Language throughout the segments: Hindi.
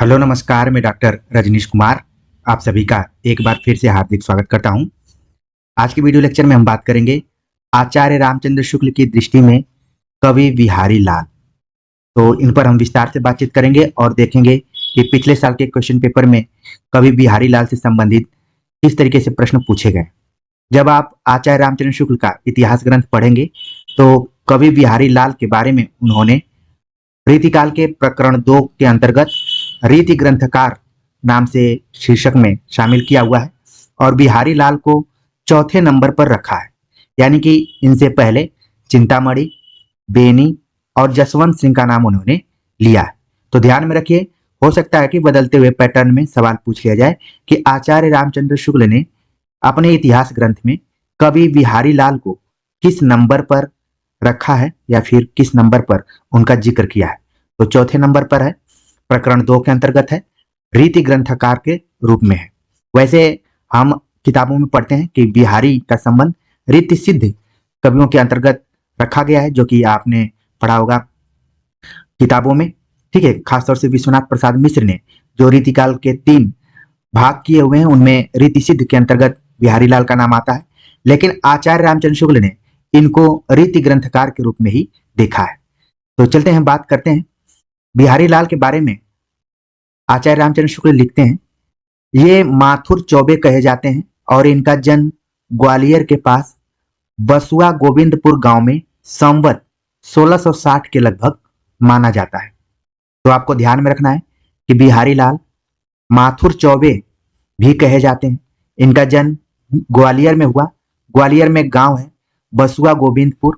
हेलो नमस्कार, मैं डॉक्टर रजनीश कुमार आप सभी का एक बार फिर से हार्दिक स्वागत करता हूं। आज की वीडियो लेक्चर में हम बात करेंगे आचार्य रामचंद्र शुक्ल की दृष्टि में कवि बिहारी लाल। तो इन पर हम विस्तार से बातचीत करेंगे और देखेंगे कि पिछले साल के क्वेश्चन पेपर में कवि बिहारी लाल से संबंधित किस तरीके से प्रश्न पूछे गए। जब आप आचार्य रामचंद्र शुक्ल का इतिहास ग्रंथ पढ़ेंगे तो कवि बिहारी लाल के बारे में उन्होंने रीतिकाल के प्रकरण 2 के अंतर्गत रीति ग्रंथकार नाम से शीर्षक में शामिल किया हुआ है और बिहारी लाल को चौथे नंबर पर रखा है। यानी कि इनसे पहले चिंतामणि, बेनी और जसवंत सिंह का नाम उन्होंने लिया है। तो ध्यान में रखिए, हो सकता है कि बदलते हुए पैटर्न में सवाल पूछ लिया जाए कि आचार्य रामचंद्र शुक्ल ने अपने इतिहास ग्रंथ में कवि बिहारी लाल को किस नंबर पर रखा है या फिर किस नंबर पर उनका जिक्र किया है। तो चौथे नंबर पर है, प्रकरण 2 के अंतर्गत है, रीति ग्रंथकार के रूप में है। वैसे हम किताबों में पढ़ते हैं कि बिहारी का संबंध रीति सिद्ध कवियों के अंतर्गत रखा गया है, जो कि आपने पढ़ा होगा किताबों में। ठीक है, खासतौर से विश्वनाथ प्रसाद मिश्र ने जो रीतिकाल के 3 भाग किए हुए हैं उनमें रीति सिद्ध के अंतर्गत बिहारी लाल का नाम आता है, लेकिन आचार्य रामचंद्र शुक्ल ने इनको रीति ग्रंथकार के रूप में ही देखा है। तो चलते हैं, बात करते हैं बिहारी लाल के बारे में। आचार्य रामचंद्र शुक्ल लिखते हैं, ये माथुर चौबे कहे जाते हैं और इनका जन्म ग्वालियर के पास बसुआ गोविंदपुर गांव में संवत 1660 के लगभग माना जाता है। तो आपको ध्यान में रखना है कि बिहारी लाल माथुर चौबे भी कहे जाते हैं। इनका जन्म ग्वालियर में हुआ। ग्वालियर में गांव है बसुआ गोविंदपुर।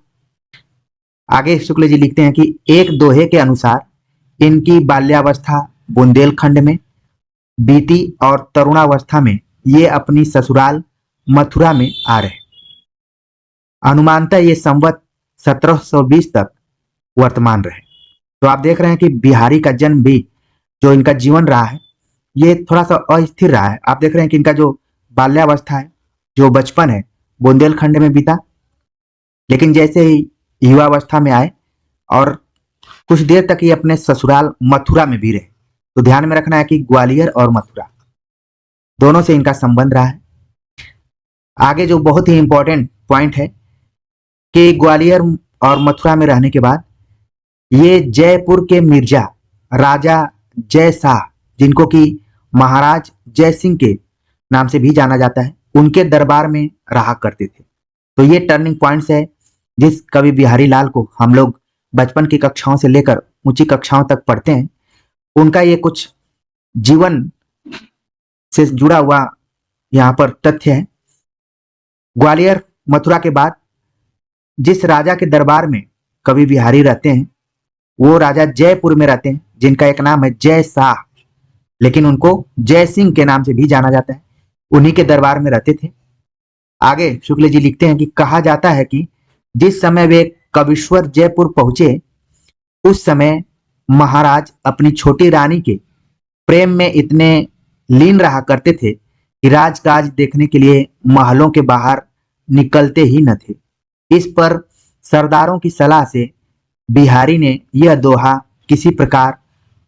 आगे शुक्ल जी लिखते हैं कि एक दोहे के अनुसार इनकी बाल्यावस्था बुंदेलखंड में बीती और तरुणावस्था में ये अपनी ससुराल मथुरा में आ रहे। अनुमानतः ये संवत 1720 तक वर्तमान रहे। तो आप देख रहे हैं कि बिहारी का जन्म भी, जो इनका जीवन रहा है, ये थोड़ा सा अस्थिर रहा है। आप देख रहे हैं कि इनका जो बाल्यावस्था है, जो बचपन है, बुंदेलखंड में बीता, लेकिन जैसे ही युवावस्था में आए और कुछ देर तक ये अपने ससुराल मथुरा में भी रहे। तो ध्यान में रखना है कि ग्वालियर और मथुरा दोनों से इनका संबंध रहा है। आगे जो बहुत ही इंपॉर्टेंट पॉइंट है कि ग्वालियर और मथुरा में रहने के बाद ये जयपुर के मिर्जा राजा जय शाह, जिनको कि महाराज जय सिंह के नाम से भी जाना जाता है, उनके दरबार में रहा करते थे। तो ये टर्निंग पॉइंट्स है जिस कवि बिहारी लाल को हम लोग बचपन की कक्षाओं से लेकर ऊंची कक्षाओं तक पढ़ते हैं। उनका ये कुछ जीवन से जुड़ा हुआ यहाँ पर तथ्य है। ग्वालियर मथुरा के बाद जिस राजा के दरबार में कवि बिहारी रहते हैं वो राजा जयपुर में रहते हैं, जिनका एक नाम है जय शाह, लेकिन उनको जय सिंह के नाम से भी जाना जाता है। उन्हीं के दरबार में रहते थे। आगे शुक्ल जी लिखते हैं कि कहा जाता है कि जिस समय वे कविश्वर जयपुर पहुंचे उस समय महाराज अपनी छोटी रानी के प्रेम में इतने लीन रहा करते थे कि राजकाज देखने के लिए महलों के बाहर निकलते ही न थे। इस पर सरदारों की सलाह से बिहारी ने यह दोहा किसी प्रकार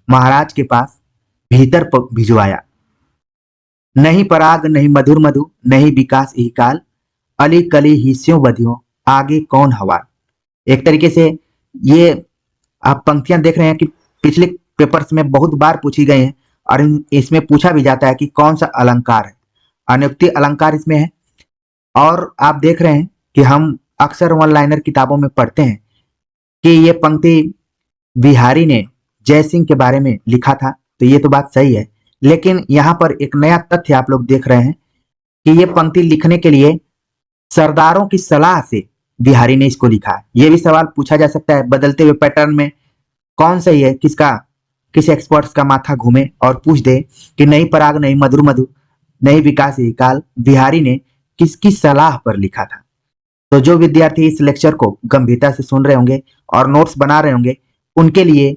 महाराज के पास भीतर भिजवाया। नहीं पराग नहीं मधुर मधु नहीं विकास ही काल अली कली ही स्यों बधियों आगे कौन हवाल। एक तरीके से ये आप पंक्तियां देख रहे हैं कि पिछले पेपर्स में बहुत बार पूछी गई हैं और इसमें पूछा भी जाता है कि कौन सा अलंकार है। अनुक्ति अलंकार इसमें है। और आप देख रहे हैं कि हम अक्सर वन लाइनर किताबों में पढ़ते हैं कि ये पंक्ति बिहारी ने जय सिंह के बारे में लिखा था। तो ये तो बात सही है, लेकिन यहाँ पर एक नया तथ्य आप लोग देख रहे हैं कि ये पंक्ति लिखने के लिए सरदारों की सलाह से बिहारी ने इसको लिखा है। ये भी सवाल पूछा जा सकता है बदलते हुए पैटर्न में, कौन सही है, किस एक्सपर्ट्स का माथा घूमे और पूछ दे कि नहीं पराग नहीं मधुर मधु नहीं विकास ही काल बिहारी ने किसकी सलाह पर लिखा था। तो जो विद्यार्थी इस लेक्चर को गंभीरता से सुन रहे होंगे और नोट्स बना रहे होंगे, उनके लिए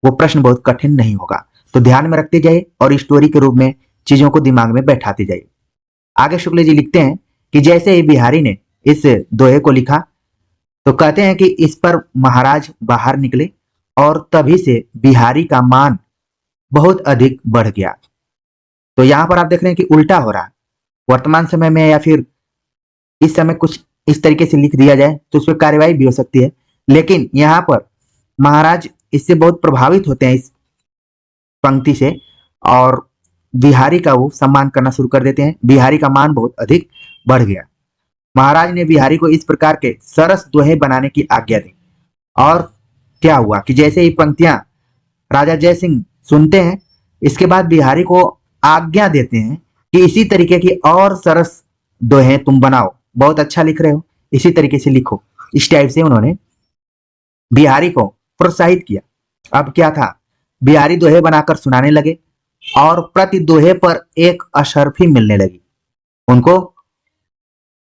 वो प्रश्न बहुत कठिन नहीं होगा। तो ध्यान में रखते जाइए और स्टोरी के रूप में चीजों को दिमाग में बैठाते जाइए। आगे शुक्ल जी लिखते हैं कि जैसे ही बिहारी ने इस दोहे को लिखा तो कहते हैं कि इस पर महाराज बाहर निकले और तभी से बिहारी का मान बहुत अधिक बढ़ गया। तो यहाँ पर आप देख रहे हैं कि उल्टा हो रहा है। वर्तमान समय में या फिर इस समय कुछ इस तरीके से लिख दिया जाए तो उस पर कार्यवाही भी हो सकती है, लेकिन यहाँ पर महाराज इससे बहुत प्रभावित होते हैं इस पंक्ति से, और बिहारी का वो सम्मान करना शुरू कर देते हैं। बिहारी का मान बहुत अधिक बढ़ गया। महाराज ने बिहारी को इस प्रकार के सरस दोहे बनाने की आज्ञा दी। और क्या हुआ कि जैसे ही पंक्तियां राजा जय सिंह सुनते हैं, इसके बाद बिहारी को आज्ञा देते हैं कि इसी तरीके की और सरस दोहे तुम बनाओ, बहुत अच्छा लिख रहे हो, इसी तरीके से लिखो। इस टाइप से उन्होंने बिहारी को प्रोत्साहित किया। अब क्या था, बिहारी दोहे बनाकर सुनाने लगे और प्रति दोहे पर एक अशर्फी मिलने लगी। उनको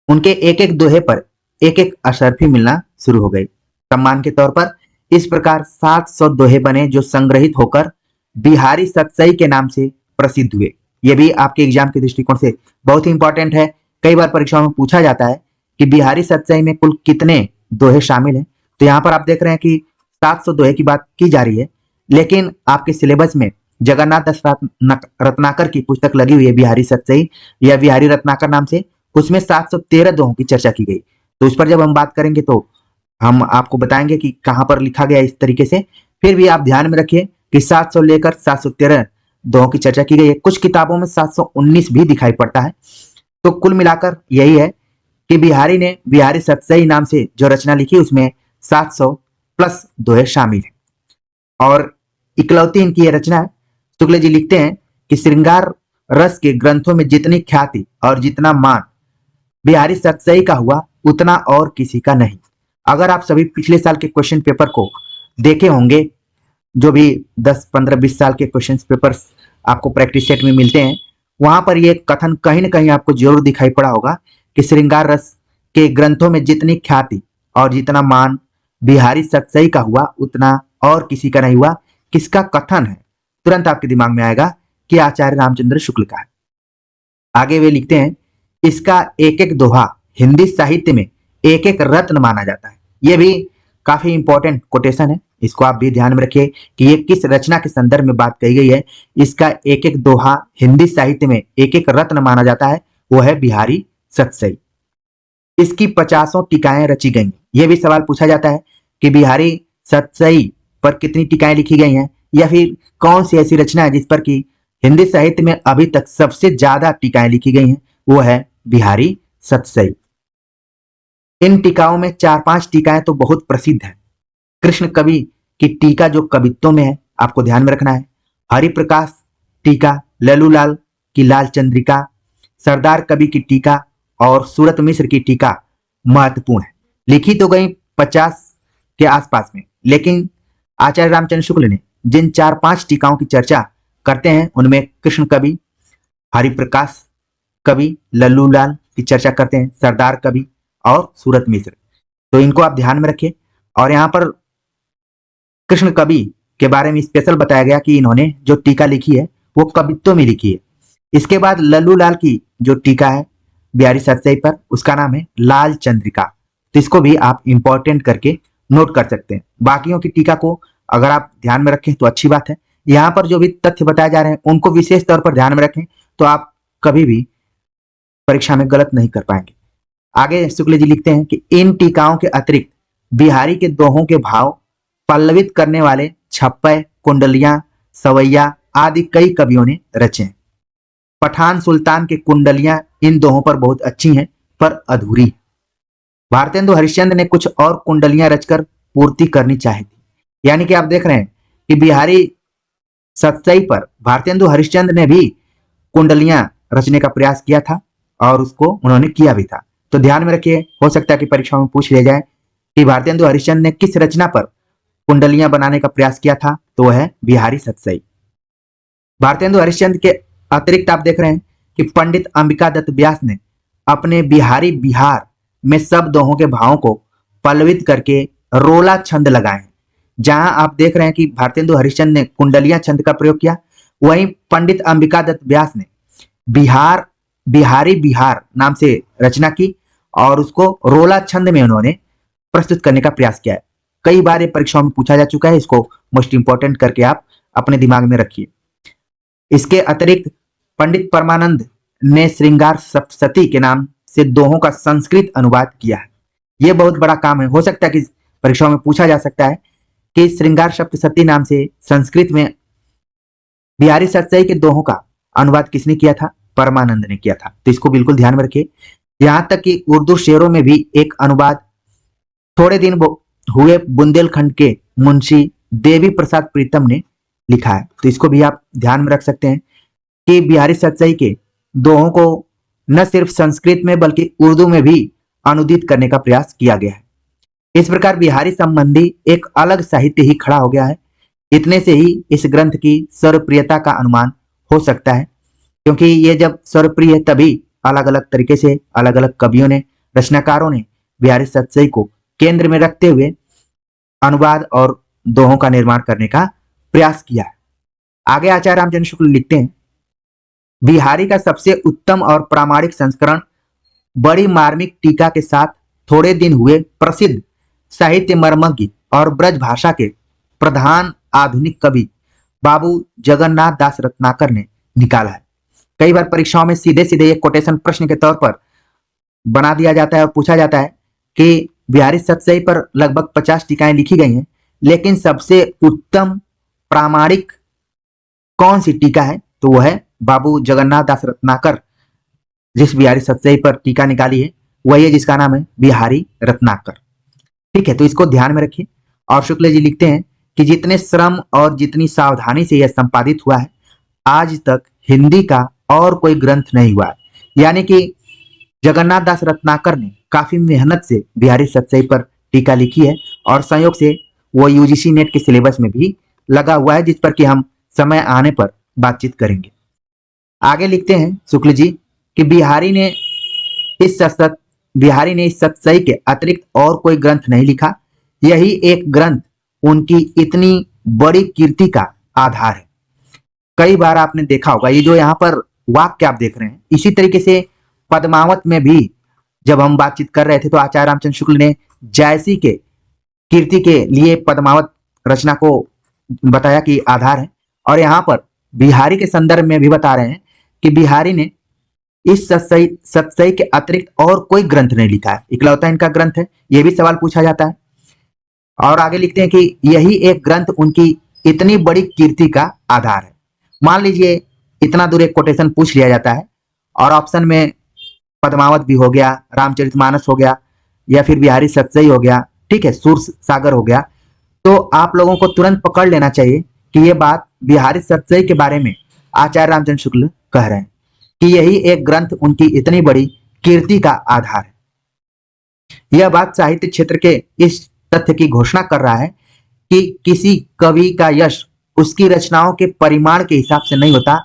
उनके एक एक दोहे पर एक एक अशर्फी मिलना शुरू हो गई सम्मान के तौर पर। इस प्रकार 700 दोहे बने जो संग्रहित होकर बिहारी सतसई के नाम से प्रसिद्ध हुए। यह भी आपके एग्जाम के दृष्टिकोण से बहुत ही इंपॉर्टेंट है। कई बार परीक्षाओं में पूछा जाता है कि बिहारी सतसई में कुल कितने दोहे शामिल हैं। तो यहाँ पर आप देख रहे हैं कि 700 दोहे की बात की जा रही है, लेकिन आपके सिलेबस में जगन्नाथ दास रत्नाकर की पुस्तक लगी हुई है बिहारी सतसई या बिहारी रत्नाकर नाम से, उसमें 713 दोहों की चर्चा की गई। तो उस पर जब हम बात करेंगे तो हम आपको बताएंगे कि कहां पर लिखा गया इस तरीके से। फिर भी आप ध्यान में रखिए कि 700 लेकर 713 दोहों की चर्चा की गई है। कुछ किताबों में 719 भी दिखाई पड़ता है। तो कुल मिलाकर यही है कि बिहारी ने बिहारी सतसई नाम से जो रचना लिखी उसमें 700 प्लस दोहे शामिल है और इकलौती इनकी यह रचना है। शुक्ल जी लिखते हैं कि श्रृंगार रस के ग्रंथों में जितनी ख्याति और जितना मान बिहारी सतसई का हुआ, उतना और किसी का नहीं। अगर आप सभी पिछले साल के क्वेश्चन पेपर को देखे होंगे, जो भी 10, 15, 20 साल के क्वेश्चन पेपर्स आपको प्रैक्टिस सेट में मिलते हैं, वहां पर यह कथन कहीं ना कहीं आपको जरूर दिखाई पड़ा होगा कि श्रृंगार रस के ग्रंथों में जितनी ख्याति और जितना मान बिहारी सतसई का हुआ, उतना और किसी का नहीं हुआ। किसका कथन है? तुरंत आपके दिमाग में आएगा कि आचार्य रामचंद्र शुक्ल का है। आगे वे लिखते हैं, इसका एक एक दोहा हिंदी साहित्य में एक एक रत्न माना जाता है। यह भी काफी इंपॉर्टेंट कोटेशन है, इसको आप भी ध्यान में रखिए कि ये किस रचना के संदर्भ में बात कही गई है। इसका एक एक दोहा हिंदी साहित्य में एक एक रत्न माना जाता है, वो है बिहारी सतसई। इसकी 50 टीकाएं रची गई। यह भी सवाल पूछा जाता है कि बिहारी सतसई पर कितनी टीकाएं लिखी गई हैं, या फिर कौन सी ऐसी रचना है जिस पर कि हिंदी साहित्य में अभी तक सबसे ज्यादा टीकाएं लिखी गई हैं, वो है बिहारी सतसई। इन टीकाओं में 4-5 टीकाएं तो बहुत प्रसिद्ध है। कृष्ण कवि की टीका जो कवित्वों में है, आपको ध्यान में रखना है। हरिप्रकाश टीका, लल्लूलाल की लाल चंद्रिका, सरदार कवि की टीका और सूरत मिश्र की टीका महत्वपूर्ण है। लिखी तो गई 50 के आसपास में, लेकिन आचार्य रामचंद्र शुक्ल ने जिन 4-5 टीकाओं की चर्चा करते हैं उनमें कृष्ण कवि, हरिप्रकाश कवि, लल्लूलाल की चर्चा करते हैं, सरदार कवि और सूरत मिश्र। तो इनको आप ध्यान में रखिए। और यहाँ पर कृष्ण कवि के बारे में स्पेशल बताया गया कि इन्होंने जो टीका लिखी है वो कवित्व में लिखी है। इसके बाद लल्लूलाल की जो टीका है बिहारी सतसई पर, उसका नाम है लाल चंद्रिका। तो इसको भी आप इंपॉर्टेंट करके नोट कर सकते हैं। बाकियों की टीका को अगर आप ध्यान में रखें तो अच्छी बात है। यहाँ पर जो भी तथ्य बताए जा रहे हैं उनको विशेष तौर पर ध्यान में रखें, तो आप कभी भी परीक्षा में गलत नहीं कर पाएंगे। आगे शुक्ल जी लिखते हैं कि इन टीकाओं के अतिरिक्त बिहारी के दोहों के भाव पल्लवित करने वाले छप्पय, कुंडलियां, सवैया आदि कई कवियों ने रचे हैं। पठान सुल्तान के कुंडलियां इन दोहों पर बहुत अच्छी हैं पर अधूरी। भारतेंदु हरिश्चंद्र ने कुछ और कुंडलियां रचकर पूर्ति करनी चाहिए थी। यानी कि आप देख रहे हैं कि बिहारी सतसई पर भारतेंदु हरिश्चंद्र ने भी कुंडलियां रचने का प्रयास किया था और उसको उन्होंने किया भी था। तो ध्यान में रखिए, हो सकता है कि परीक्षाओं में पूछ लिया जाए कि भारतेंदु हरिश्चंद्र ने किस रचना पर कुंडलियां बनाने का प्रयास किया था, तो वह है बिहारी सतसई। भारतेंदु हरिश्चंद्र के अतिरिक्त आप देख रहे हैं कि पंडित अंबिका दत्त व्यास ने अपने बिहारी बिहार में सब दोहों के भावों को पल्लवित करके रोला छंद लगाए। जहां आप देख रहे हैं कि भारतेंदु हरिश्चंद्र ने कुंडलियां छंद का प्रयोग किया, वहीं पंडित अंबिका दत्त व्यास ने बिहारी बिहार नाम से रचना की और उसको रोला छंद में उन्होंने प्रस्तुत करने का प्रयास किया है। कई बार ये परीक्षाओं में पूछा जा चुका है, इसको मोस्ट इंपॉर्टेंट करके आप अपने दिमाग में रखिए। इसके अतिरिक्त पंडित परमानंद ने श्रृंगार सप्तशती के नाम से दोहों का संस्कृत अनुवाद किया है। यह बहुत बड़ा काम है। हो सकता है कि परीक्षाओं में पूछा जा सकता है कि श्रृंगार सप्तशती नाम से संस्कृत में बिहारी सतसई के दोहों का अनुवाद किसने किया था? परमानंद ने किया था। तो इसको बिल्कुल ध्यान में रखिए। यहां तक कि उर्दू शेरों में भी एक अनुवाद थोड़े दिन हुए बुंदेलखंड के मुंशी देवी प्रसाद प्रीतम ने लिखा है। तो इसको भी आप ध्यान में रख सकते हैं कि बिहारी सतसई के दोहों को न सिर्फ संस्कृत में बल्कि उर्दू में भी अनुदित करने का प्रयास किया गया है। इस प्रकार बिहारी संबंधी एक अलग साहित्य ही खड़ा हो गया है। इतने से ही इस ग्रंथ की सर्वप्रियता का अनुमान हो सकता है, क्योंकि ये जब सर्वप्रिय है तभी अलग अलग तरीके से अलग अलग कवियों ने, रचनाकारों ने बिहारी सतसई को केंद्र में रखते हुए अनुवाद और दोहों का निर्माण करने का प्रयास किया है। आगे आचार्य रामचंद्र शुक्ल लिखते हैं, बिहारी का सबसे उत्तम और प्रामाणिक संस्करण बड़ी मार्मिक टीका के साथ थोड़े दिन हुए प्रसिद्ध साहित्य मर्मज्ञ और ब्रज भाषा के प्रधान आधुनिक कवि बाबू जगन्नाथ दास रत्नाकर ने निकाला है। कई बार परीक्षाओं में सीधे सीधे एक कोटेशन प्रश्न के तौर पर बना दिया जाता है और पूछा जाता है कि बिहारी सतसई पर लगभग 50 टीकाएं लिखी गई हैं, लेकिन सबसे उत्तम प्रामाणिक कौन सी टीका है? तो वह है बाबू जगन्नाथ दास रत्नाकर। जिस बिहारी सतसई पर टीका निकाली है वही है जिसका नाम है बिहारी रत्नाकर। ठीक है, तो इसको ध्यान में रखिए। और शुक्ल जी लिखते हैं कि जितने श्रम और जितनी सावधानी से यह संपादित हुआ है, आज तक हिंदी का और कोई ग्रंथ नहीं हुआ है। यानी कि जगन्नाथ दास रत्नाकर ने काफी मेहनत से बिहारी सतसई पर टीका लिखी है और संयोग से वो यूजीसी नेट के सिलेबस में भी लगा हुआ है, जिस पर कि हम समय आने पर बातचीत करेंगे। आगे लिखते हैं शुक्ल जी कि बिहारी ने इस सतसई के अतिरिक्त और कोई ग्रंथ नहीं लिखा। यही एक ग्रंथ उनकी इतनी बड़ी कीर्ति का आधार है। कई बार आपने देखा होगा, ये जो यहाँ पर वाक्य आप देख रहे हैं, इसी तरीके से पद्मावत में भी जब हम बातचीत कर रहे थे तो आचार्य रामचंद्र शुक्ल ने जायसी के कीर्ति के लिए पद्मावत रचना को बताया कि आधार है, और यहाँ पर बिहारी के संदर्भ में भी बता रहे हैं कि बिहारी ने इस सतसई के अतिरिक्त और कोई ग्रंथ नहीं लिखा है, इकलौता इनका ग्रंथ है। यह भी सवाल पूछा जाता है। और आगे लिखते हैं कि यही एक ग्रंथ उनकी इतनी बड़ी कीर्ति का आधार है। मान लीजिए इतना दूर एक कोटेशन पूछ लिया जाता है और ऑप्शन में पद्मावत भी हो गया, रामचरितमानस हो गया, या फिर बिहारी सतसई हो गया, ठीक है, सूर सागर हो गया, तो आप लोगों को तुरंत पकड़ लेना चाहिए कि यह बात बिहारी सतसई के बारे में आचार्य रामचंद्र शुक्ल कह रहे हैं कि यही एक ग्रंथ उनकी इतनी बड़ी कीर्ति का आधार है। यह बात साहित्य क्षेत्र के इस तथ्य की घोषणा कर रहा है कि किसी कवि का यश उसकी रचनाओं के परिमाण के हिसाब से नहीं होता,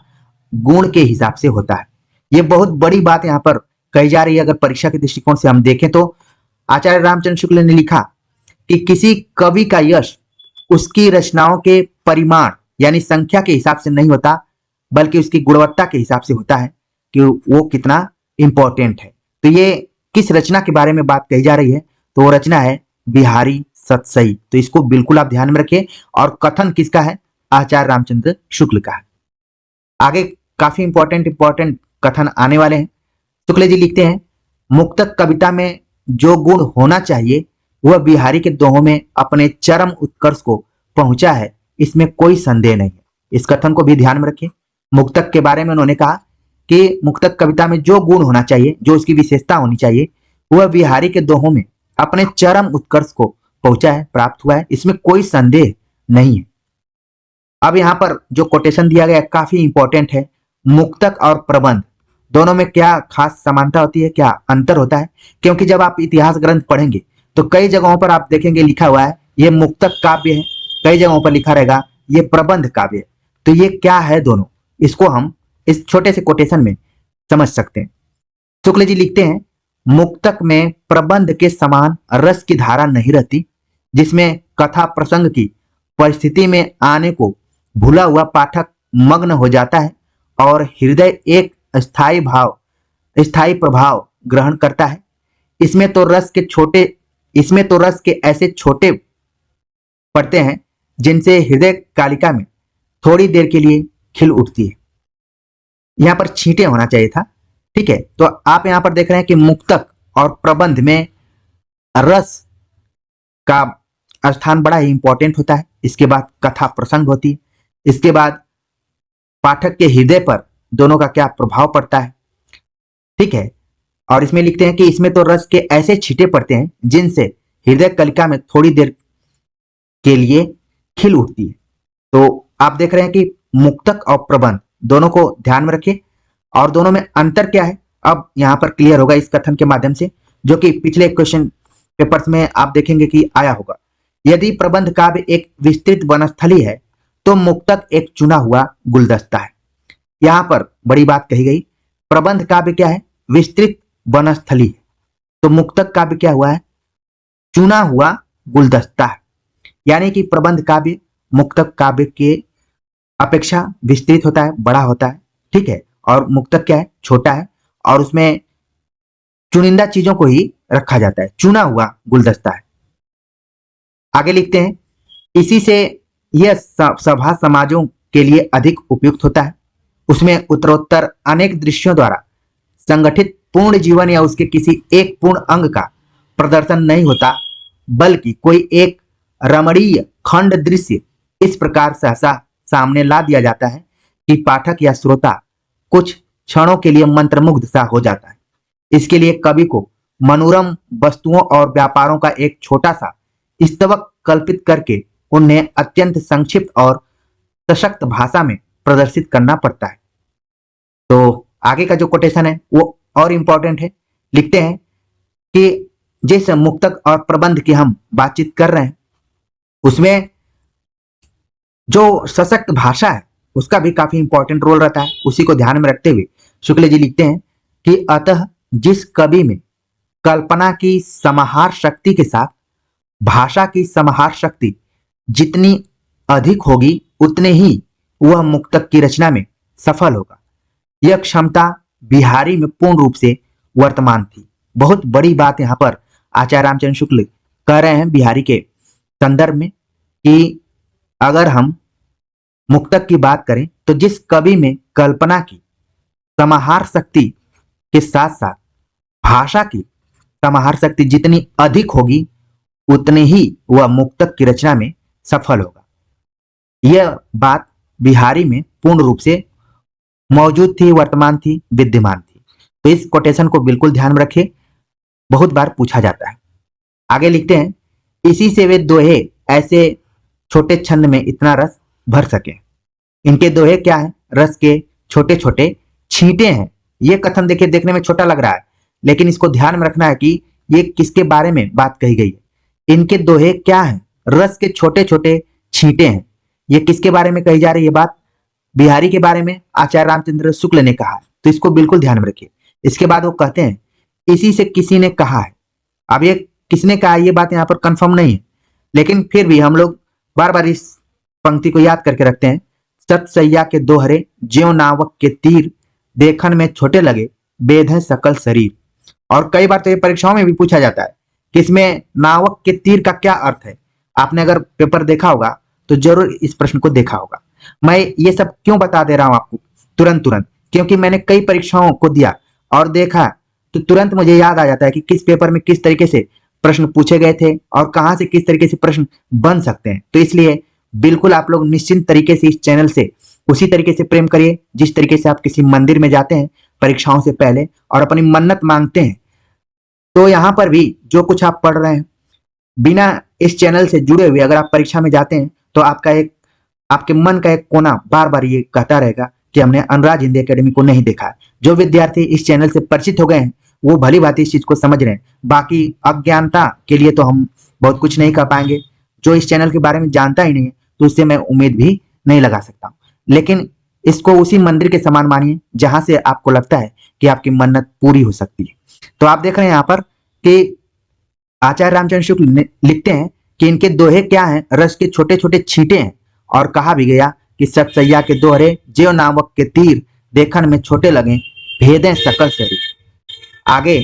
गुण के हिसाब से होता है। यह बहुत बड़ी बात यहाँ पर कही जा रही है। अगर परीक्षा के दृष्टिकोण से हम देखें तो आचार्य रामचंद्र शुक्ल ने लिखा कि किसी कवि का यश उसकी रचनाओं के परिमाण यानी संख्या के हिसाब से नहीं होता, बल्कि उसकी गुणवत्ता के हिसाब से होता है कि वो कितना इंपॉर्टेंट है। तो ये किस रचना के बारे में बात कही जा रही है? तो वो रचना है बिहारी सतसई। तो इसको बिल्कुल आप ध्यान में रखिए। और कथन किसका है? आचार्य रामचंद्र शुक्ल का है। आगे काफी इंपॉर्टेंट कथन आने वाले हैं। शुक्ल जी लिखते हैं, मुक्तक कविता में जो गुण होना चाहिए वह बिहारी के दोहों में अपने चरम उत्कर्ष को पहुंचा है, इसमें कोई संदेह नहीं है। इस कथन को भी ध्यान में रखिए। मुक्तक के बारे में उन्होंने कहा कि मुक्तक कविता में जो गुण होना चाहिए, जो उसकी विशेषता होनी चाहिए, वह बिहारी के दोहों में अपने चरम उत्कर्ष को पहुंचा है, प्राप्त हुआ है, इसमें कोई संदेह नहीं है। अब यहाँ पर जो कोटेशन दिया गया काफी इंपॉर्टेंट है। मुक्तक और प्रबंध दोनों में क्या खास समानता होती है, क्या अंतर होता है? क्योंकि जब आप इतिहास ग्रंथ पढ़ेंगे तो कई जगहों पर आप देखेंगे लिखा हुआ है ये मुक्तक काव्य है, कई जगहों पर लिखा रहेगा ये प्रबंध काव्य है। तो ये क्या है दोनों, इसको हम इस छोटे से कोटेशन में समझ सकते हैं। शुक्ल जी लिखते हैं, मुक्तक में प्रबंध के समान रस की धारा नहीं रहती, जिसमें कथा प्रसंग की परिस्थिति में आने को भूला हुआ पाठक मग्न हो जाता है और हृदय एक स्थायी प्रभाव ग्रहण करता है। इसमें तो रस के ऐसे छोटे पड़ते हैं जिनसे हृदय कालिका में थोड़ी देर के लिए खिल उठती है। यहाँ पर छींटे होना चाहिए था। ठीक है, तो आप यहाँ पर देख रहे हैं कि मुक्तक और प्रबंध में रस का स्थान बड़ा ही इंपॉर्टेंट होता है। इसके बाद कथा प्रसंग होती है, इसके बाद पाठक के हृदय पर दोनों का क्या प्रभाव पड़ता है। ठीक है, और इसमें लिखते हैं कि इसमें तो रस के ऐसे छींटे पड़ते हैं जिनसे हृदय कलिका में थोड़ी देर के लिए खिल उठती है। तो आप देख रहे हैं कि मुक्तक और प्रबंध दोनों को ध्यान में रखिए, और दोनों में अंतर क्या है अब यहाँ पर क्लियर होगा इस कथन के माध्यम से, जो कि पिछले क्वेश्चन पेपर्स में आप देखेंगे कि आया होगा। यदि प्रबंध काव्य एक विस्तृत वनस्थली है तो मुक्तक एक चुना हुआ गुलदस्ता है। यहाँ पर बड़ी बात कही गई, प्रबंध काव्य क्या है, विस्तृत वनस्थली है, तो मुक्तक काव्य क्या हुआ है, चुना हुआ गुलदस्ता है। यानी कि प्रबंध काव्य मुक्तक काव्य के अपेक्षा विस्तृत होता है, बड़ा होता है। ठीक है, और मुक्तक क्या है, छोटा है, और उसमें चुनिंदा चीजों को ही रखा जाता है, चुना हुआ गुलदस्ता है। आगे लिखते हैं, इसी से यह सभा समाजों के लिए अधिक उपयुक्त होता है। उसमें उत्तरोत्तर अनेक दृश्यों द्वारा संगठित पूर्ण जीवन या उसके किसी एक पूर्ण अंग का प्रदर्शन नहीं होता, बल्कि कोई एक रमणीय खंड दृश्य इस प्रकार सहसा सामने ला दिया जाता है कि पाठक या श्रोता कुछ क्षणों के लिए मंत्रमुग्ध सा हो जाता है। इसके लिए कवि को मनोरम वस्तुओं और व्यापारों का एक छोटा सा स्तवक कल्पित करके उन्हें अत्यंत संक्षिप्त और सशक्त भाषा में प्रदर्शित करना पड़ता है। तो आगे का जो कोटेशन है वो और इंपॉर्टेंट है। लिखते हैं कि जिस मुक्तक और प्रबंध की हम बातचीत कर रहे हैं उसमें जो सशक्त भाषा है उसका भी काफी इंपॉर्टेंट रोल रहता है। उसी को ध्यान में रखते हुए शुक्ल जी लिखते हैं कि अतः जिस कवि में कल्पना की समाहार शक्ति के साथ भाषा की समाहार शक्ति जितनी अधिक होगी उतने ही वह मुक्तक की रचना में सफल होगा। यह क्षमता बिहारी में पूर्ण रूप से वर्तमान थी। बहुत बड़ी बात यहाँ पर आचार्य रामचंद्र शुक्ल कह रहे हैं बिहारी के संदर्भ में कि अगर हम मुक्तक की बात करें तो जिस कवि में कल्पना की समाहार शक्ति के साथ साथ भाषा की समाहार शक्ति जितनी अधिक होगी उतने ही वह मुक्तक की रचना में सफल होगा। यह बात बिहारी में पूर्ण रूप से मौजूद थी, वर्तमान थी, विद्यमान थी। तो इस कोटेशन को बिल्कुल ध्यान में रखिए, बहुत बार पूछा जाता है। आगे लिखते हैं, इसी से वे दोहे ऐसे छोटे छंद में इतना रस भर सके। इनके दोहे क्या है, रस के छोटे छोटे छींटे हैं। ये कथन देखिए देखने में छोटा लग रहा है, लेकिन इसको ध्यान में रखना है कि ये किसके बारे में बात कही गई है। इनके दोहे क्या हैं, रस के छोटे छोटे छींटे हैं। ये किसके बारे में कही जा रही है बात, बिहारी के बारे में आचार्य रामचंद्र शुक्ल ने कहा। तो इसको बिल्कुल ध्यान में रखिए। इसके बाद वो कहते हैं, इसी से किसी ने कहा है। अब ये किसने कहा ये बात यहाँ पर कंफर्म नहीं है, लेकिन फिर भी हम लोग बार बार इस पंक्ति को याद करके रखते हैं। सत सैया के दोहरे ज्यों नावक के तीर, देखन में छोटे लगे बेधे सकल शरीर। और कई बार तो ये परीक्षाओं में भी पूछा जाता है कि इसमें नावक के तीर का क्या अर्थ है। आपने अगर पेपर देखा होगा तो जरूर इस प्रश्न को देखा होगा। मैं ये सब क्यों बता दे रहा हूं आपको तुरंत तुरंत, क्योंकि मैंने कई परीक्षाओं को दिया और देखा तो तुरंत मुझे याद आ जाता है कि किस पेपर में किस तरीके से प्रश्न पूछे गए थे और कहां से किस तरीके से प्रश्न बन सकते हैं। तो इसलिए बिल्कुल आप लोग निश्चिंत तरीके से इस चैनल से उसी तरीके से प्रेम करिए जिस तरीके से आप किसी मंदिर में जाते हैं परीक्षाओं से पहले और अपनी मन्नत मांगते हैं। तो यहाँ पर भी जो कुछ आप पढ़ रहे हैं बिना इस चैनल से जुड़े हुए अगर आप परीक्षा में जाते हैं तो आपके मन का एक कोना बार बार ये कहता रहेगा कि हमने अनुराज हिंदी एकेडमी को नहीं देखा। जो विद्यार्थी इस चैनल से परिचित हो गए हैं वो भली भांति इस चीज को समझ रहे हैं। बाकी अज्ञानता के लिए तो हम बहुत कुछ नहीं कर पाएंगे। जो इस चैनल के बारे में जानता ही नहीं है तो उससे मैं उम्मीद भी नहीं लगा सकता हूँ। लेकिन इसको उसी मंदिर के समान मानिए जहां से आपको लगता है कि आपकी मन्नत पूरी हो सकती है। तो आप देख रहे हैं यहाँ पर कि आचार्य रामचंद्र शुक्ल लिखते हैं कि इनके दोहे क्या हैं, रस के छोटे छोटे छींटे हैं। और कहा भी गया कि सत सैया के दोहरे ज्यों नावक के तीर, देखन में छोटे लगे भेदें सकल शरीर। आगे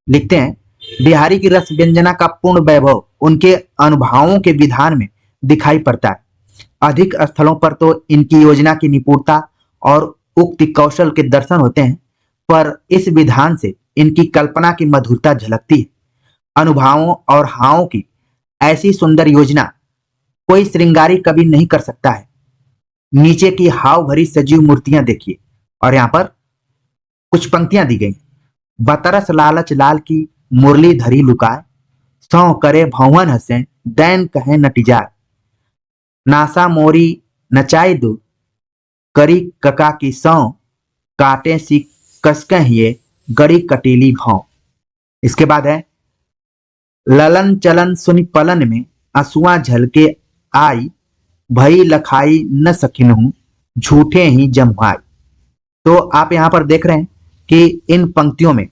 लिखते हैं, बिहारी की रस व्यंजना का पूर्ण वैभव उनके अनुभवों के विधान में दिखाई पड़ता है। अधिक स्थलों पर तो इनकी योजना की निपुणता और उक्ति कौशल के दर्शन होते हैं, पर इस विधान से इनकी कल्पना की मधुरता झलकती है। अनुभवों और हावों की ऐसी सुंदर योजना कोई श्रृंगारी कवि नहीं कर सकता है। नीचे की हाव भरी सजीव मूर्तियां देखिए, और यहाँ पर कुछ पंक्तियां दी गई। बतरस लालच लाल की मुरली धरी लुकाए, सौ करे भवन हंसे दैन कहे नटिजार, नासा मोरी नचाई दो करी कका की सौ, काटे सी कसके हिये गड़ी कटीली भाव। इसके बाद है ललन चलन सुनि पलन में असुआ झलके आई, भई लखाई न सकिनहु झूठे ही जमुआई। तो आप यहां पर देख रहे हैं कि इन पंक्तियों में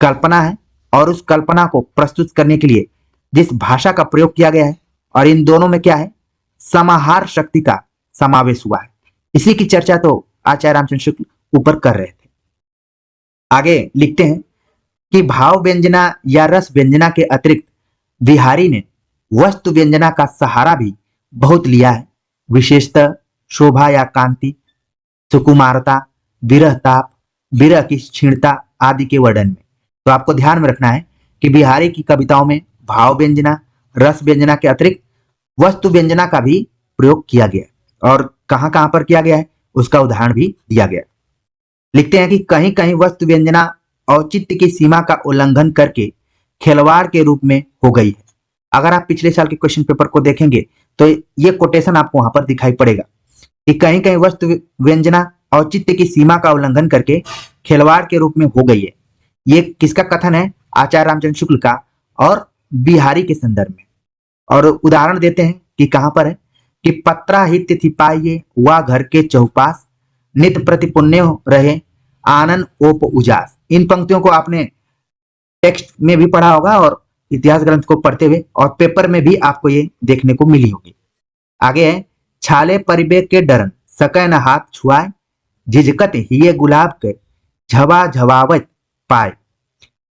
कल्पना है, और उस कल्पना को प्रस्तुत करने के लिए जिस भाषा का प्रयोग किया गया है, और इन दोनों में क्या है, समाहार शक्ति का समावेश हुआ है। इसी की चर्चा तो आचार्य रामचंद्र शुक्ल ऊपर कर रहे थे। आगे लिखते हैं कि भाव व्यंजना या रस व्यंजना के अतिरिक्त बिहारी ने वस्तु व्यंजना का सहारा भी बहुत लिया है, विशेषतः शोभा या कांति, सुकुमारता, विरह ताप, विरह की क्षीणता आदि के वर्णन में। तो आपको ध्यान में रखना है कि बिहारी की कविताओं में भाव व्यंजना, रस व्यंजना के अतिरिक्त वस्तु व्यंजना का भी प्रयोग किया गया, और कहां कहां पर किया गया है उसका उदाहरण भी दिया गया। लिखते हैं कि कहीं कहीं वस्तु व्यंजना औचित्य की सीमा का उल्लंघन करके खिलवाड़ के रूप में हो गई है। अगर आप पिछले साल के क्वेश्चन पेपर को देखेंगे तो ये कोटेशन आपको वहां पर दिखाई पड़ेगा कि कहीं कहीं वस्तु व्यंजना औचित्य की सीमा का उल्लंघन करके खिलवाड़ के रूप में हो गई है। ये किसका कथन है? आचार्य रामचंद्र शुक्ल का, और बिहारी के संदर्भ में। और उदाहरण देते हैं कि कहां पर है कि पत्रा हित तिथि पाइये वा घर के चौपास, नित प्रति पुण्य रहे आनंद ओप उजास। इन पंक्तियों को आपने टेक्स्ट में भी पढ़ा होगा और इतिहास ग्रंथ को पढ़ते हुए, और पेपर में भी आपको ये देखने को मिली होगी। आगे है छाले परिबेक के डरन सकै न हाथ छुआए, झिझकत हिये गुलाब के झवा झवावत पाए,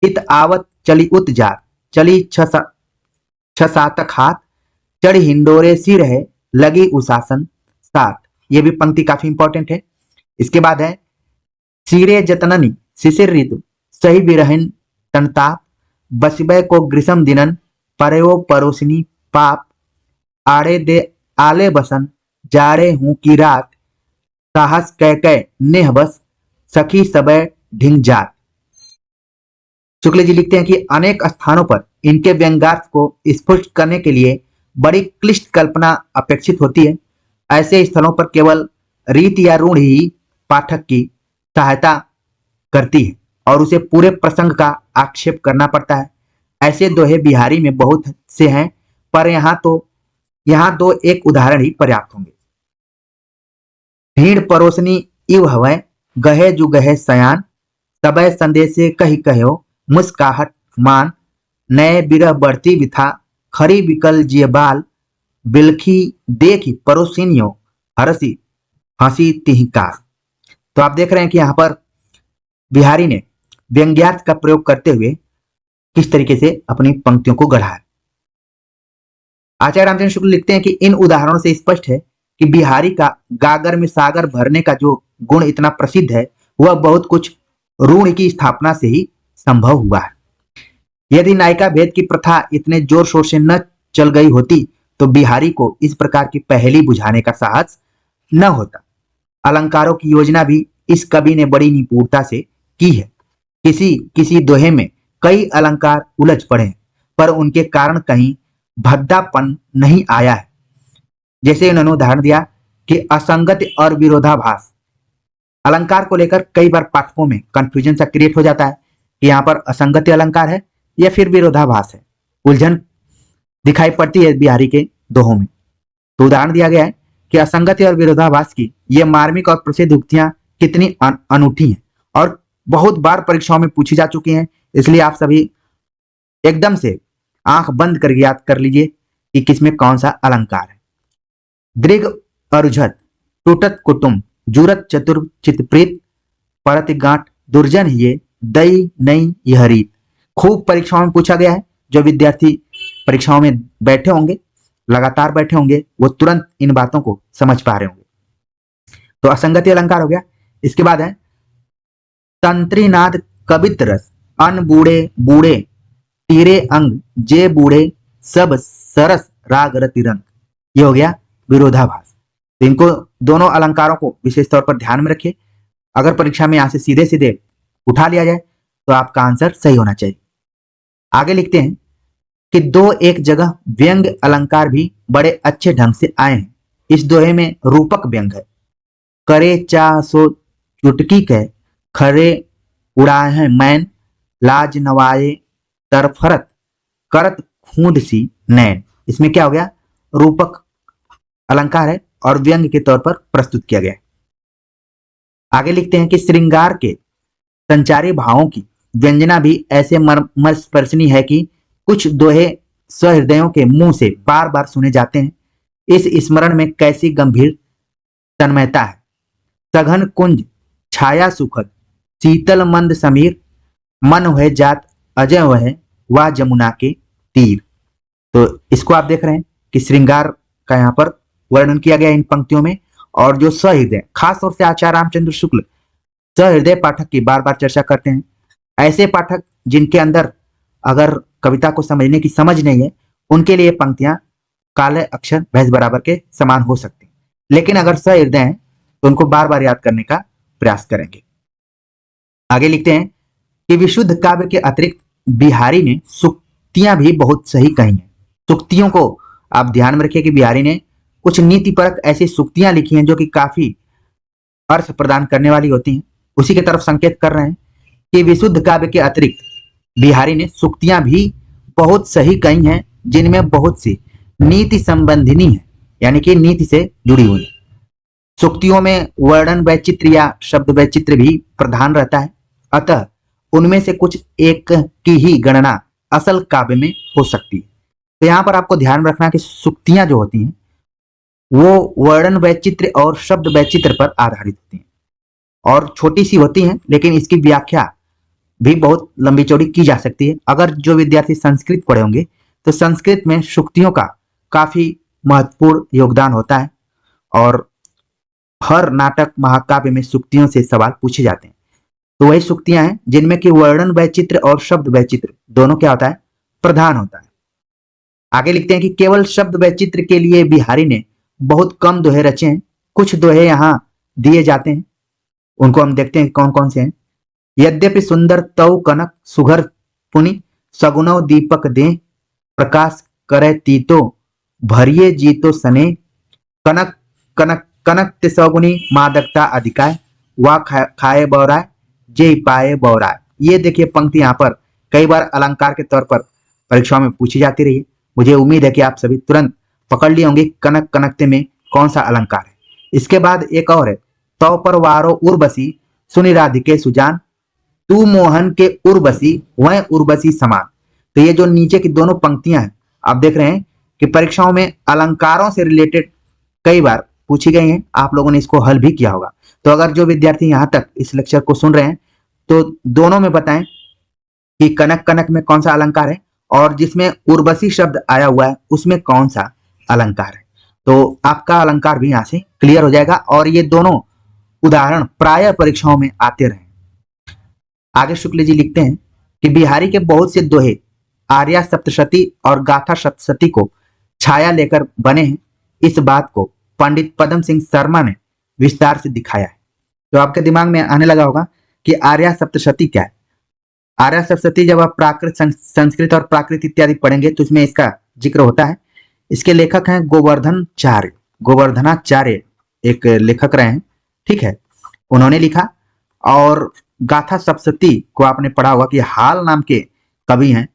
इत आवत चली उत जात चली छ सातक हाथ, चढ़ी हिंडोरे सिर है लगी उशासन साथ। ये भी पंक्ति काफी इंपॉर्टेंट है। इसके बाद है सीरे जतननी शिशिर ऋतु सही विरहन तनताप, बसबे को ग्रीष्म दिनन परयो परोसनी पाप, आड़े दे आले बसन जाड़े हूं की रात, साहस कह कह नेह बस सखी सबे ढिंग जात। शुक्ल जी लिखते हैं कि अनेक स्थानों पर इनके व्यंग्यार्थ को स्पष्ट करने के लिए बड़ी क्लिष्ट कल्पना अपेक्षित होती है। ऐसे स्थलों पर केवल रीत या रूढ़ ही पाठक की सहायता करती है और उसे पूरे प्रसंग का आक्षेप करना पड़ता है। ऐसे दोहे बिहारी में बहुत से हैं, पर यहाँ दो एक उदाहरण ही पर्याप्त होंगे। भीड़ परोसनी इव हवै गहे जु गहे सयान, तबै संदेशे कही कहो मुस्काहट मान, नए बिरह बढ़ती विथा खरी विकल जिय बाल, बिलखी देखी परोसिनियो हरसी हंसी तिहकार। तो आप देख रहे हैं कि यहाँ पर बिहारी ने व्यंग्यार्थ का प्रयोग करते हुए किस तरीके से अपनी पंक्तियों को गढ़ा है। आचार्य रामचंद्र शुक्ल लिखते हैं कि इन उदाहरणों से स्पष्ट है कि बिहारी का गागर में सागर भरने का जो गुण इतना प्रसिद्ध है, वह बहुत कुछ रूढ़ की स्थापना से ही संभव हुआ है। यदि नायिका भेद की प्रथा इतने जोर शोर से न चल गई होती तो बिहारी को इस प्रकार की पहेली बुझाने का साहस न होता। अलंकारों की योजना भी इस कवि ने बड़ी निपुणता से की है। किसी किसी दोहे में कई अलंकार उलझ पड़े हैं, पर उनके कारण कहीं भद्दापन नहीं आया है। जैसे उन्होंने उदाहरण दिया कि असंगत और विरोधाभास। अलंकार को लेकर कई बार पाठकों में कंफ्यूजन सा क्रिएट हो जाता है कि यहाँ पर असंगत अलंकार है या फिर विरोधाभास है। उलझन दिखाई पड़ती है बिहारी के दोहों में। तो उदाहरण दिया गया है कि असंगति और विरोधाभास की ये मार्मिक और प्रसिद्ध उक्तियां कितनी अनूठी हैं और बहुत बार परीक्षाओं में पूछी जा चुकी हैं। इसलिए आप सभी एकदम से आंख बंद कर याद कर लीजिए कि किसमें कौन सा अलंकार है। दृग अरुझत टूटत कुटुम जुरत चतुर चितप्रीत, परत गांठ दुर्जन ये दई नई यह रीत। खूब परीक्षाओं में पूछा गया है। जो विद्यार्थी परीक्षाओं में बैठे होंगे, लगातार बैठे होंगे, वो तुरंत इन बातों को समझ पा रहे होंगे। तो असंगति अलंकार हो गया। इसके बाद है तंत्रीनाद कवित रस, अन बूढ़े बूढ़े तीरे अंग, जे बूढ़े सब सरस राग रति रंग। ये हो गया विरोधाभास। तो इनको दोनों अलंकारों को विशेष तौर पर ध्यान में रखिए। अगर परीक्षा में यहां से सीधे सीधे उठा लिया जाए तो आपका आंसर सही होना चाहिए। आगे लिखते हैं कि दो एक जगह व्यंग अलंकार भी बड़े अच्छे ढंग से आए हैं। इस दोहे में रूपक व्यंग है। करे चाह सो चुटकी कह, खरे उड़ाए हैं मैन, लाज नवाए तरफरत, करत खूंद सी नैन। इसमें क्या हो गया, रूपक अलंकार है और व्यंग के तौर पर प्रस्तुत किया गया है। आगे लिखते हैं कि श्रृंगार के संचारी भावों की व्यंजना भी ऐसे मर्मस्पर्शनी है कि कुछ दोहे सहृदयों के मुंह से बार बार सुने जाते हैं। इस स्मरण में कैसी गंभीर तन्मयता है। सघन कुंज छाया सुखद, शीतल मंद समीर, मन वह जात अजय वह, वा जमुना के तीर। तो इसको आप देख रहे हैं कि श्रृंगार का यहाँ पर वर्णन किया गया इन पंक्तियों में। और जो सहृदय, खास तौर से आचार्य रामचंद्र शुक्ल सहृदय पाठक की बार बार चर्चा करते हैं। ऐसे पाठक जिनके अंदर अगर कविता को समझने की समझ नहीं है, उनके लिए पंक्तियां काले अक्षर भैंस बराबर के समान हो सकती हैं। लेकिन अगर सहृदय हैं तो उनको बार बार याद करने का प्रयास करेंगे। आगे लिखते हैं कि विशुद्ध काव्य के अतिरिक्त बिहारी ने सूक्तियां भी बहुत सही कही हैं। सूक्तियों को आप ध्यान में रखिए कि बिहारी ने कुछ नीतिपरक ऐसी सूक्तियां लिखी हैं जो कि काफी अर्थ प्रदान करने वाली होती हैं। उसी की तरफ संकेत कर रहे हैं कि विशुद्ध काव्य के अतिरिक्त बिहारी ने सूक्तियां भी बहुत सही कही हैं, जिनमें बहुत सी नीति संबंधिनी है, यानी कि नीति से जुड़ी हुई है। सूक्तियों में वर्णन वैचित्र या शब्द वैचित्र भी प्रधान रहता है, अतः उनमें से कुछ एक की ही गणना असल काव्य में हो सकती है। तो यहाँ पर आपको ध्यान रखना कि सूक्तियां जो होती हैं वो वर्णन वैचित्र और शब्द वैचित्र पर आधारित होती हैं और छोटी सी होती हैं, लेकिन इसकी व्याख्या भी बहुत लंबी चौड़ी की जा सकती है। अगर जो विद्यार्थी संस्कृत पढ़े होंगे तो संस्कृत में सूक्तियों का काफी महत्वपूर्ण योगदान होता है और हर नाटक महाकाव्य में सूक्तियों से सवाल पूछे जाते हैं। तो वही सूक्तियां हैं जिनमें कि वर्णन वैचित्र और शब्द वैचित्र दोनों क्या होता है, प्रधान होता है। आगे लिखते हैं कि केवल शब्द वैचित्र के लिए बिहारी ने बहुत कम दोहे रचे हैं। कुछ दोहे यहाँ दिए जाते हैं, उनको हम देखते हैं कौन कौन से हैं। यद्यपि सुंदर तव कनक सुघर पुनि, सगुनव दीपक दे, प्रकाश करे तीतो, भरिये जीतो सने, कनक कनक कनक ते सगुनी मादकता अधिकाय, वा खाए बौराय, जे पाए बौराय। ये देखिए पंक्ति यहाँ पर कई बार अलंकार के तौर पर परीक्षाओं में पूछी जाती रही है। मुझे उम्मीद है कि आप सभी तुरंत पकड़ लिए होंगे कनक कनकते में कौन सा अलंकार है। इसके बाद एक और है, तव पर वारो उर्वशी, सुनि राधिके सुजान, तू मोहन के उर्वशी वह उर्वशी समान। तो ये जो नीचे की दोनों पंक्तियां हैं आप देख रहे हैं कि परीक्षाओं में अलंकारों से रिलेटेड कई बार पूछी गई हैं। आप लोगों ने इसको हल भी किया होगा। तो अगर जो विद्यार्थी यहां तक इस लेक्चर को सुन रहे हैं तो दोनों में बताएं कि कनक कनक में कौन सा अलंकार है और जिसमें उर्वशी शब्द आया हुआ है उसमें कौन सा अलंकार है। तो आपका अलंकार भी यहां से क्लियर हो जाएगा और ये दोनों उदाहरण प्राय परीक्षाओं में आते रहे। आगे शुक्ल जी लिखते हैं कि बिहारी के बहुत से दोहे आर्या सप्तशती और गाथा सप्तशती को छाया लेकर बने हैं। इस बात को पंडित पदम सिंह शर्मा ने विस्तार से दिखाया है। तो आपके दिमाग में आने लगा होगा कि आर्या सप्तशती क्या है। आर्या सप्तशती जब आप प्राकृत संस्कृत और प्राकृत इत्यादि पढ़ेंगे तो इसमें इसका जिक्र होता है। इसके लेखक हैं गोवर्धनाचार्य, गोवर्धनाचार्य एक लेखक रहे हैं, ठीक है, उन्होंने लिखा। और गाथा सप्तशती को आपने पढ़ा होगा कि हाल नाम के कवि हैं,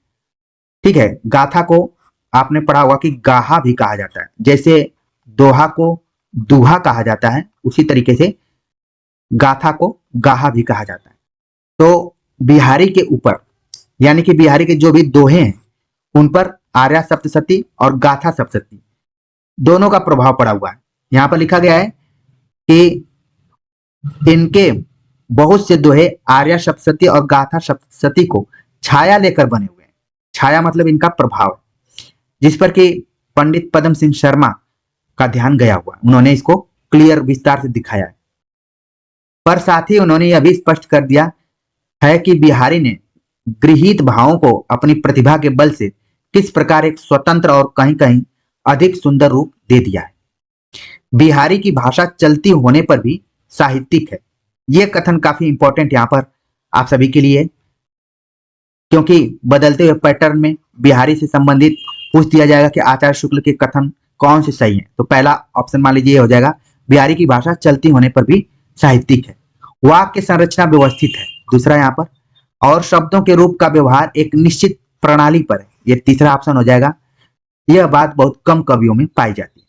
ठीक है। गाथा को आपने पढ़ा होगा कि गाहा भी कहा जाता है, जैसे दोहा को दुहा कहा जाता है उसी तरीके से गाथा को गाहा भी कहा जाता है। तो बिहारी के ऊपर यानी कि बिहारी के जो भी दोहे हैं उन पर आर्या सप्तशती और गाथा सप्तशती दोनों का प्रभाव पड़ा हुआ है। यहां पर लिखा गया है कि इनके बहुत से दोहे आर्या सप्तशती और गाथा सप्तशती को छाया लेकर बने हुए हैं। छाया मतलब इनका प्रभाव, जिस पर कि पंडित पदम सिंह शर्मा का ध्यान गया हुआ, उन्होंने इसको क्लियर विस्तार से दिखाया है। पर साथ ही उन्होंने यह भी स्पष्ट कर दिया है कि बिहारी ने गृहीत भावों को अपनी प्रतिभा के बल से किस प्रकार एक स्वतंत्र और कहीं कहीं अधिक सुंदर रूप दे दिया है। बिहारी की भाषा चलती होने पर भी साहित्यिक है। यह कथन काफी इंपॉर्टेंट यहाँ पर आप सभी के लिए, क्योंकि बदलते हुए पैटर्न में बिहारी से संबंधित पूछ दिया जाएगा कि आचार्य शुक्ल के कथन कौन से सही है। तो पहला ऑप्शन मान लीजिए हो जाएगा, बिहारी की भाषा चलती होने पर भी साहित्यिक है। वाक्य संरचना व्यवस्थित है, दूसरा यहाँ पर, और शब्दों के रूप का व्यवहार एक निश्चित प्रणाली पर है, यह तीसरा ऑप्शन हो जाएगा। यह बात बहुत कम कवियों में पाई जाती है।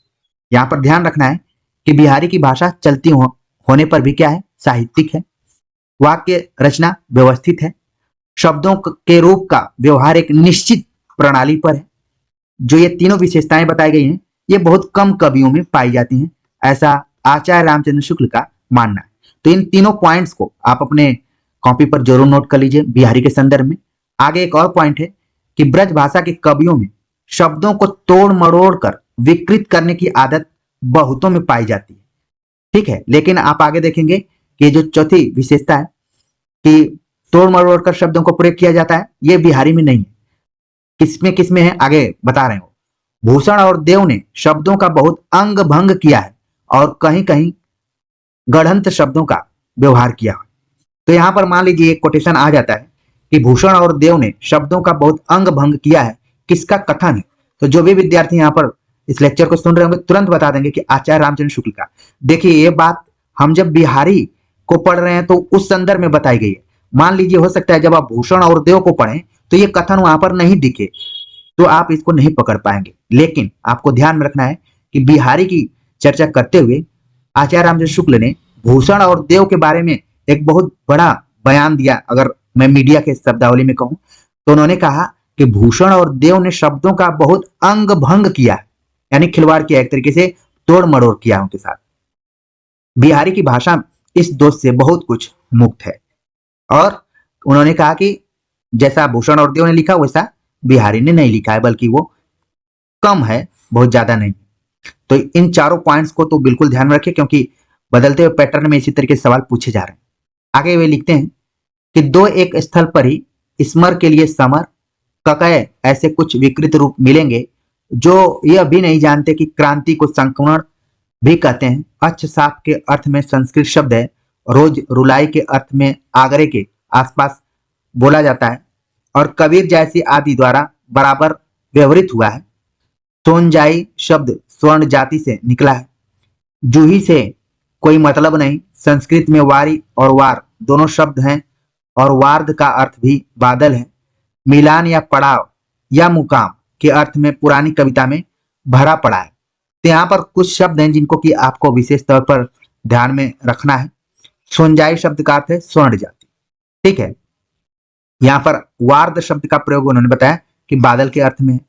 यहाँ पर ध्यान रखना है कि बिहारी की भाषा चलती होने पर भी क्या है, साहित्यिक है। वाक्य रचना व्यवस्थित है, शब्दों के रूप का व्यवहार एक निश्चित प्रणाली पर है। जो ये तीनों विशेषताएं बताई गई हैं, ये बहुत कम कवियों में पाई जाती हैं, ऐसा आचार्य रामचंद्र शुक्ल का मानना है। तो इन तीनों पॉइंट्स को आप अपने कॉपी पर जरूर नोट कर लीजिए बिहारी के संदर्भ में। आगे एक और पॉइंट है कि ब्रज भाषा के कवियों में शब्दों को तोड़ मरोड़ कर विकृत करने की आदत बहुतों में पाई जाती है, ठीक है। लेकिन आप आगे देखेंगे कि जो चौथी विशेषता है कि तोड़ मरोड़ कर शब्दों को प्रयोग किया जाता है, ये बिहारी में नहीं है। किसमें है आगे बता रहे हो। भूषण और देव ने शब्दों का बहुत अंग भंग किया है और कहीं कहीं गढ़ंत शब्दों का व्यवहार किया है। तो यहां पर मान लीजिए एक कोटेशन आ जाता है कि भूषण और देव ने शब्दों का बहुत अंग भंग किया है, किसका कथन है। तो जो भी विद्यार्थी यहाँ पर इस लेक्चर को सुन रहे होंगे तुरंत बता देंगे कि आचार्य रामचंद्र शुक्ल का। देखिए ये बात हम जब बिहारी को पढ़ रहे हैं तो उस संदर्भ में बताई गई है। मान लीजिए हो सकता है जब आप भूषण और देव को पढ़ें तो ये कथन वहां पर नहीं दिखे, तो आप इसको नहीं पकड़ पाएंगे। लेकिन आपको ध्यान में रखना है कि बिहारी की चर्चा करते हुए आचार्य रामचंद्र शुक्ल ने भूषण और देव के बारे में एक बहुत बड़ा बयान दिया। अगर मैं मीडिया के शब्दावली में कहूं तो उन्होंने कहा कि भूषण और देव ने शब्दों का बहुत अंग भंग किया, यानी खिलवाड़ किया, एक तरीके से तोड़ मरोड़ किया उनके साथ। बिहारी की भाषा इस दोष से बहुत कुछ मुक्त है। और उन्होंने कहा कि जैसा भूषण और देव ने लिखा वैसा बिहारी ने नहीं लिखा है, बल्कि वो कम है, बहुत ज्यादा नहीं। तो इन चारों पॉइंट्स को तो बिल्कुल ध्यान में रखिए, क्योंकि बदलते हुए पैटर्न में इसी तरीके से सवाल पूछे जा रहे हैं। आगे वे लिखते हैं कि दो एक स्थल पर ही स्मर के लिए समर ककय ऐसे कुछ विकृत रूप मिलेंगे जो यह भी नहीं जानते कि क्रांति को संक्रमण भी कहते हैं। अच्छ साप के अर्थ में संस्कृत शब्द है, रोज रुलाई के अर्थ में आगरे के आसपास बोला जाता है और कबीर जैसी आदि द्वारा बराबर व्यवहृत हुआ है। सोनजाई शब्द स्वर्ण जाति से निकला है। जूही से कोई मतलब नहीं, संस्कृत में वारी और वार दोनों शब्द हैं और वार्ध का अर्थ भी बादल है। मिलान या पड़ाव या मुकाम के अर्थ में पुरानी कविता में भरा पड़ा है। तो यहाँ पर कुछ शब्द हैं जिनको कि आपको विशेष तौर पर ध्यान में रखना है। सोनजाई शब्द का अर्थ है स्वर्ण जाति, ठीक है। यहाँ पर वार्ध शब्द का प्रयोग उन्होंने बताया कि बादल के अर्थ में है।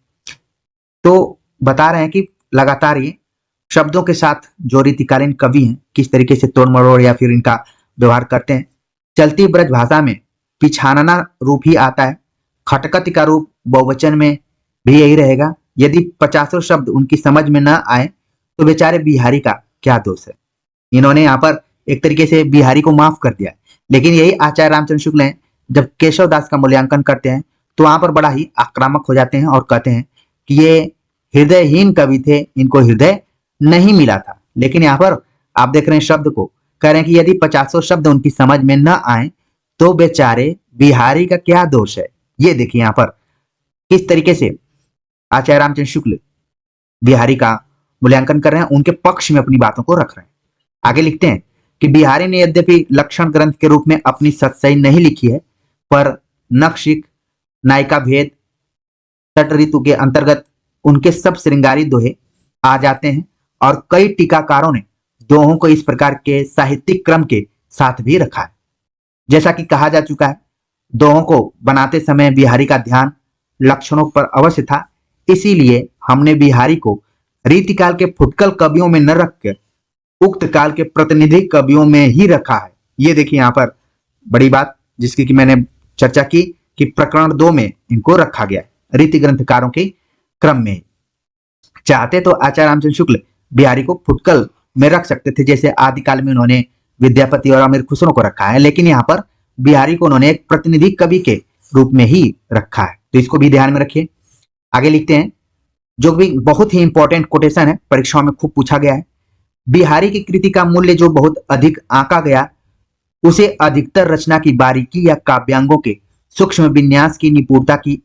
तो बता रहे हैं कि लगातार ये शब्दों के साथ जो रीतिकालीन कवि हैं किस तरीके से तोड़ मरोड़ या फिर इनका व्यवहार करते हैं। चलती ब्रज भाषा में पिछानना रूप ही आता है। खटकति का रूप बहुवचन में भी यही रहेगा। यदि 50 शब्द उनकी समझ में न आए तो बेचारे बिहारी का क्या दोष है। इन्होंने यहाँ पर एक तरीके से बिहारी को माफ कर दिया। लेकिन यही आचार्य रामचंद्र शुक्ल हैं जब केशव दास का मूल्यांकन करते हैं तो वहां पर बड़ा ही आक्रामक हो जाते हैं और कहते हैं कि ये हृदयहीन कवि थे, इनको हृदय नहीं मिला था। लेकिन यहाँ पर आप देख रहे हैं शब्द को, कह रहे हैं कि यदि 50 शब्द उनकी समझ में न आए तो बेचारे बिहारी का क्या दोष है। ये देखिए यहाँ पर किस तरीके से आचार्य रामचंद्र शुक्ल बिहारी का मूल्यांकन कर रहे हैं, उनके पक्ष में अपनी बातों को रख रहे हैं। आगे लिखते हैं कि बिहारी ने यद्यपि लक्षण ग्रंथ के रूप में अपनी सत्सई नहीं लिखी है, पर नखशिख, नायिका भेद, तट ऋतु के अंतर्गत उनके सब श्रृंगारी दोहे आ जाते हैं और कई टीकाकारों ने दोहों को इस प्रकार के साहित्यिक क्रम के साथ भी रखा है। जैसा कि कहा जा चुका है, दोहों को बनाते समय बिहारी का ध्यान लक्षणों पर अवश्य था, इसीलिए हमने बिहारी को रीतिकाल के फुटकल कवियों में न रखकर उक्त काल के प्रतिनिधि कवियों में ही रखा है। ये देखिए यहाँ पर बड़ी बात जिसकी कि मैंने चर्चा की कि प्रकरण 2 में इनको रखा गया है, रीति ग्रंथकारों के क्रम में। चाहते तो आचार्य रामचंद्र शुक्ल बिहारी को फुटकल में रख सकते थे, जैसे आदिकाल में उन्होंने विद्यापति और अमीर खुसरो को रखा है, लेकिन यहाँ पर बिहारी को उन्होंने एक प्रतिनिधि कवि के रूप में ही रखा है, तो इसको भी ध्यान में रखिए। आगे लिखते हैं, जो भी बहुत ही इंपॉर्टेंट कोटेशन है, परीक्षाओं में खूब पूछा गया है। बिहारी की कृति का मूल्य जो बहुत अधिक आंका गया, उसे अधिकतर रचना की बारीकी या काव्यांगों के सूक्ष्म विन्यास की निपुणता की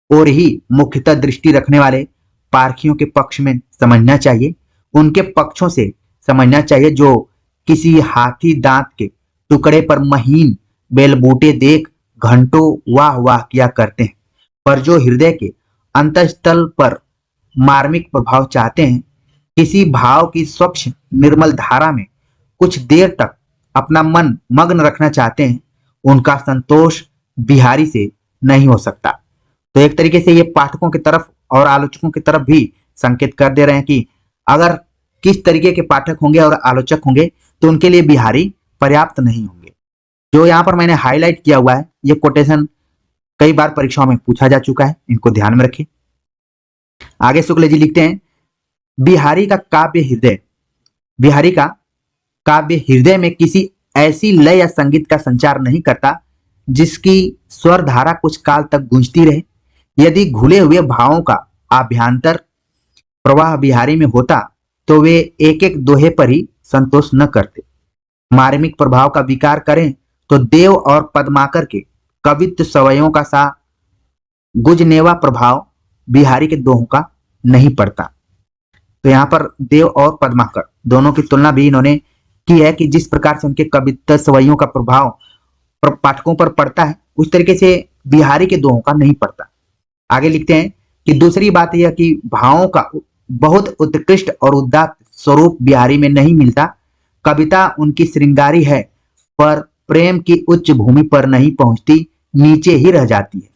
ओर ही मुख्यतः दृष्टि रखने वाले पारखियों के पक्ष में समझना चाहिए, उनके पक्षों से समझना चाहिए जो किसी हाथी दांत के टुकड़े पर महीन बेलबूटे देख घंटों वाह वाह किया करते हैं, पर जो हृदय के अंतस्थल पर मार्मिक प्रभाव चाहते हैं, किसी भाव की स्वच्छ निर्मल धारा में कुछ देर तक अपना मन मग्न रखना चाहते हैं, उनका संतोष बिहारी से नहीं हो सकता। तो एक तरीके से ये पाठकों की तरफ और आलोचकों की तरफ भी संकेत कर दे रहे हैं कि अगर किस तरीके के पाठक होंगे और आलोचक होंगे तो उनके लिए बिहारी पर्याप्त नहीं होंगे। जो यहाँ पर मैंने हाईलाइट किया हुआ है, ये कोटेशन कई बार परीक्षाओं में पूछा जा चुका है, इनको ध्यान में रखिए। आगे शुक्ल जी लिखते हैं, बिहारी का काव्य हृदय में किसी ऐसी लय या संगीत का संचार नहीं करता जिसकी स्वर धारा कुछ काल तक गूंजती रहे। यदि घुले हुए भावों का आभ्यंतर प्रवाह बिहारी में होता तो वे एक एक दोहे पर ही संतोष न करते। मार्मिक प्रभाव का विकार करें तो देव और पद्माकर के कवित्व सवयों का सा गुजनेवा प्रभाव बिहारी के दोहों का नहीं पड़ता। तो यहाँ पर देव और पद्माकर दोनों की तुलना भी इन्होंने की है कि जिस प्रकार से उनके कवित्व सवैयों का प्रभाव पाठकों पर पड़ता है, उस तरीके से बिहारी के दोहों का नहीं पड़ता। आगे लिखते हैं कि दूसरी बात यह कि भावों का बहुत उत्कृष्ट और उदात्त स्वरूप बिहारी में नहीं मिलता। कविता उनकी श्रृंगारी है, पर प्रेम की उच्च भूमि पर नहीं पहुंचती, नीचे ही रह जाती है।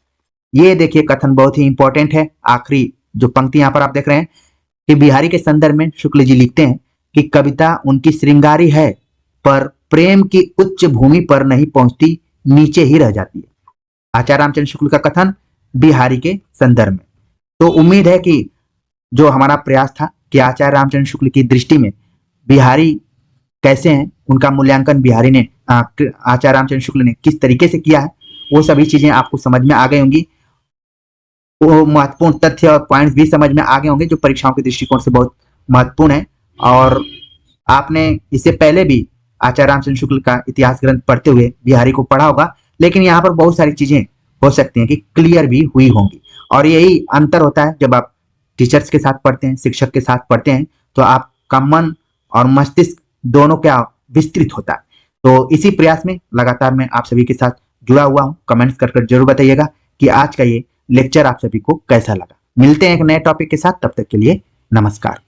ये देखिए कथन बहुत ही इंपॉर्टेंट है। आखिरी जो पंक्ति यहाँ पर आप देख रहे हैं कि बिहारी के संदर्भ में शुक्ल जी लिखते हैं कि कविता उनकी श्रृंगारी है, पर प्रेम की उच्च भूमि पर नहीं पहुंचती, नीचे ही रह जाती है। आचार्य रामचंद्र शुक्ल का कथन बिहारी के संदर्भ में। तो उम्मीद है कि जो हमारा प्रयास था कि आचार्य रामचंद्र शुक्ल की दृष्टि में बिहारी कैसे हैं, उनका मूल्यांकन बिहारी ने आचार्य रामचंद्र शुक्ल ने किस तरीके से किया है, वो सभी चीजें आपको समझ में आ गई होंगी। वो महत्वपूर्ण तथ्य और पॉइंट्स भी समझ में आ गए होंगे जो परीक्षाओं के दृष्टिकोण से बहुत महत्वपूर्ण है। और आपने इससे पहले भी आचार्य रामचंद्र शुक्ल का इतिहास ग्रंथ पढ़ते हुए बिहारी को पढ़ा होगा, लेकिन यहाँ पर बहुत सारी चीजें हो सकती हैं कि क्लियर भी हुई होंगी। और यही अंतर होता है जब आप टीचर्स के साथ पढ़ते हैं, शिक्षक के साथ पढ़ते हैं, तो आपका मन और मस्तिष्क दोनों क्या विस्तृत होता है। तो इसी प्रयास में लगातार मैं आप सभी के साथ जुड़ा हुआ हूँ। कमेंट्स कर जरूर बताइएगा कि आज का ये लेक्चर आप सभी को कैसा लगा। मिलते हैं एक नए टॉपिक के साथ, तब तक के लिए नमस्कार।